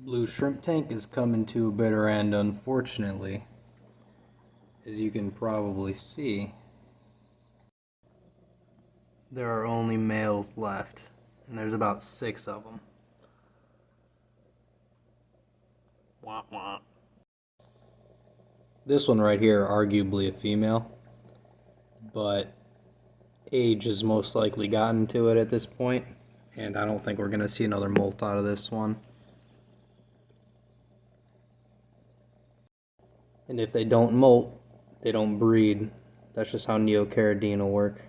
Blue shrimp tank is coming to a bitter end, unfortunately. As you can probably see, there are only males left, and there's about 6 of them. Wah, wah. This one right here, arguably a female, but age has most likely gotten to it at this point, and I don't think we're going to see another molt out of this one. And if they don't molt, they don't breed. That's just how neocaridine will work.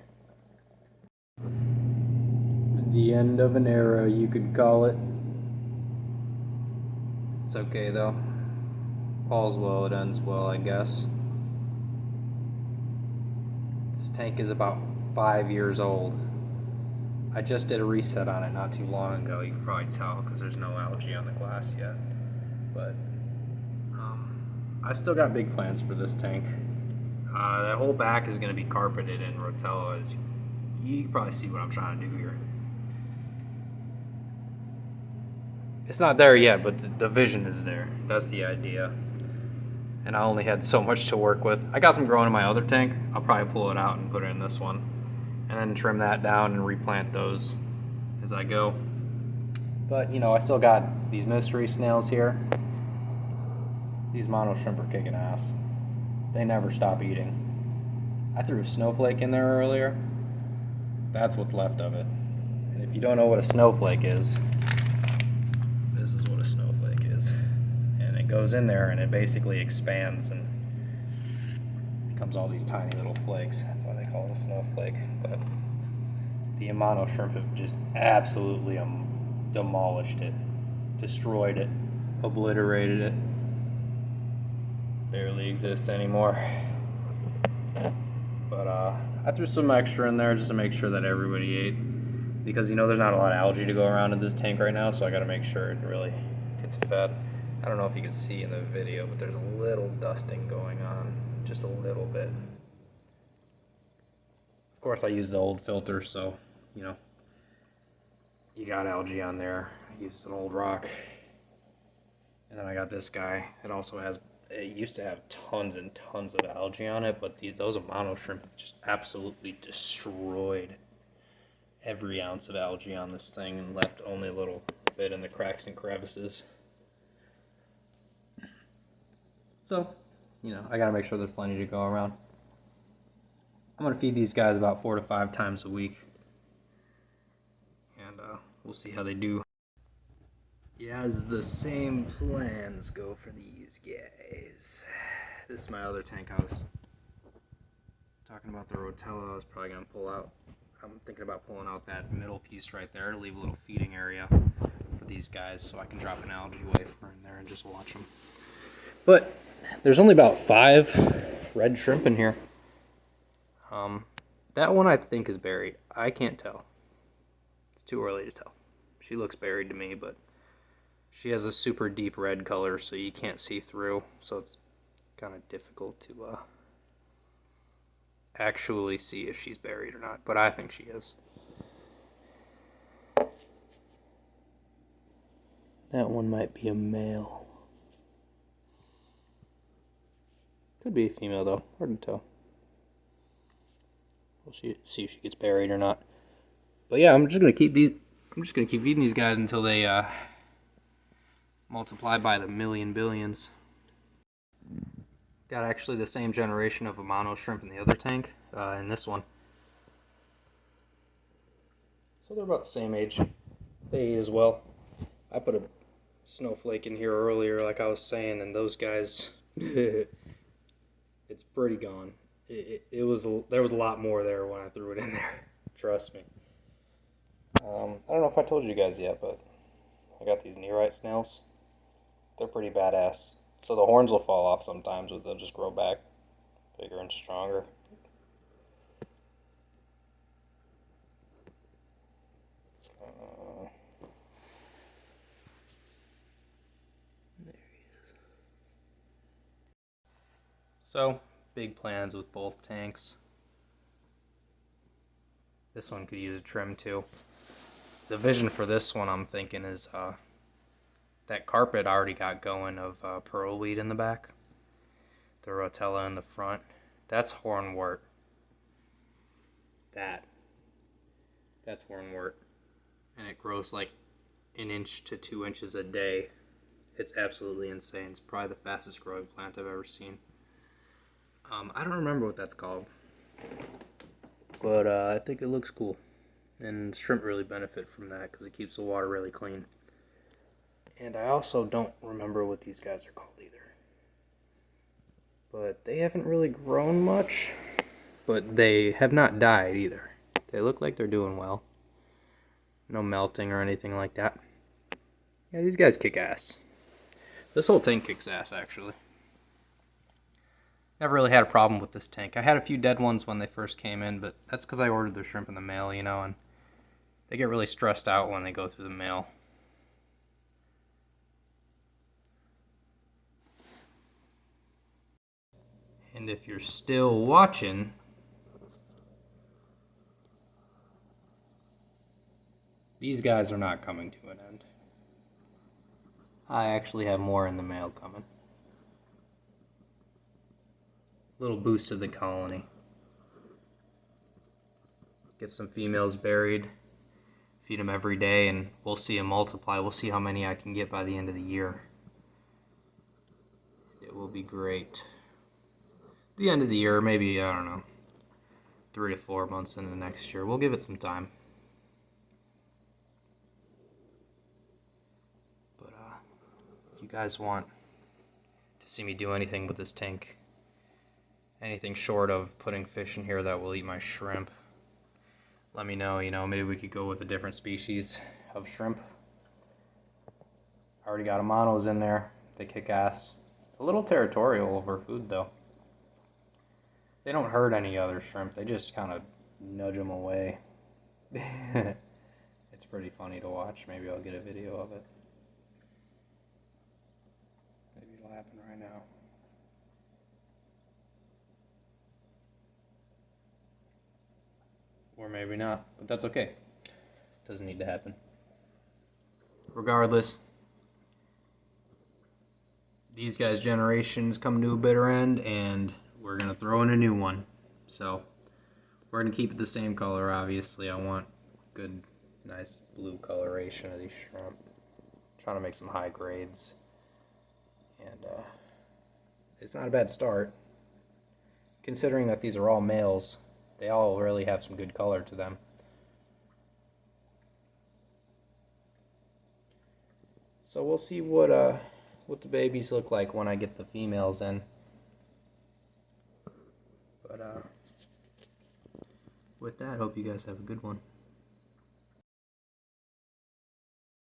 The end of an era, you could call it. It's okay though. All's well, it ends well, I guess. This tank is about 5 years old. I just did a reset on it not too long ago. You can probably tell because there's no algae on the glass yet. But I still got big plans for this tank. That whole back is going to be carpeted in Rotella. As you can probably see what I'm trying to do here. It's not there yet, but the vision is there. That's the idea. And I only had so much to work with. I got some growing in my other tank. I'll probably pull it out and put it in this one. And then trim that down and replant those as I go. But, you know, I still got these mystery snails here. These mono shrimp are kicking ass. They never stop eating. I threw a snowflake in there earlier. That's what's left of it. And if you don't know what a snowflake is, this is what a snowflake is. And it goes in there and it basically expands and becomes all these tiny little flakes. That's why they call it a snowflake. But the Amano shrimp have just absolutely demolished it, destroyed it, obliterated it. Barely exists anymore. But I threw some extra in there just to make sure that everybody ate, because you know there's not a lot of algae to go around in this tank right now, so I got to make sure it really gets fed. I don't know if you can see in the video, but there's a little dusting going on, just a little bit. Of course, I used the old filter, so you know you got algae on there. I used an old rock, and then I got this guy. It also has. It used to have tons and tons of algae on it, but those Amano shrimp have just absolutely destroyed every ounce of algae on this thing and left only a little bit in the cracks and crevices. So, you know, I gotta make sure there's plenty to go around. I'm gonna feed these guys about 4 to 5 times a week, and we'll see how they do. Yeah, as the same plans go for these guys. This is my other tank. I was talking about the Rotella. I was probably going to pull out. I'm thinking about pulling out that middle piece right there to leave a little feeding area for these guys so I can drop an algae wafer in there and just watch them. But there's only about 5 red shrimp in here. That one I think is buried. I can't tell. It's too early to tell. She looks buried to me, but she has a super deep red color, so you can't see through, so it's kind of difficult to actually see if she's buried or not, but I think she is. That one might be a male. Could be a female, though. Hard to tell. We'll see if she gets buried or not. But yeah, I'm just gonna keep feeding these guys until they multiply by the million billions. Got actually the same generation of Amano shrimp in the other tank, in this one. So they're about the same age. They eat as well. I put a snowflake in here earlier, like I was saying, and those guys, it's pretty gone. There was a lot more there when I threw it in there. Trust me. I don't know if I told you guys yet, but I got these Nerite snails. They're pretty badass. So the horns will fall off sometimes, but they'll just grow back bigger and stronger. There he is. So, big plans with both tanks. This one could use a trim too. The vision for this one, I'm thinking, is that carpet already got going of pearlweed in the back. The rotella in the front. That's hornwort. That's hornwort. And it grows like an inch to 2 inches a day. It's absolutely insane. It's probably the fastest growing plant I've ever seen. I don't remember what that's called. But I think it looks cool. And shrimp really benefit from that because it keeps the water really clean. And I also don't remember what these guys are called either. But they haven't really grown much. But they have not died either. They look like they're doing well. No melting or anything like that. Yeah, these guys kick ass. This whole tank kicks ass, actually. Never really had a problem with this tank. I had a few dead ones when they first came in, but that's because I ordered their shrimp in the mail, you know, and they get really stressed out when they go through the mail. And if you're still watching, these guys are not coming to an end. I actually have more in the mail coming. Little boost to the colony. Get some females buried, feed them every day, and we'll see them multiply. We'll see how many I can get by the end of the year. It will be great. The end of the year, maybe, I don't know, 3 to 4 months into the next year. We'll give it some time. But if you guys want to see me do anything with this tank, anything short of putting fish in here that will eat my shrimp, let me know. You know, maybe we could go with a different species of shrimp. I already got Amanos in there. They kick ass. A little territorial over food, though. They don't hurt any other shrimp. They just kind of nudge them away. It's pretty funny to watch. Maybe I'll get a video of it. Maybe it'll happen right now. Or maybe not, but that's okay. Doesn't need to happen. Regardless, these guys' generations come to a bitter end, and we're going to throw in a new one. So, we're going to keep it the same color, obviously. I want good, nice blue coloration of these shrimp. I'm trying to make some high grades. And it's not a bad start. Considering that these are all males, they all really have some good color to them. So we'll see what the babies look like when I get the females in. But with that, hope you guys have a good one.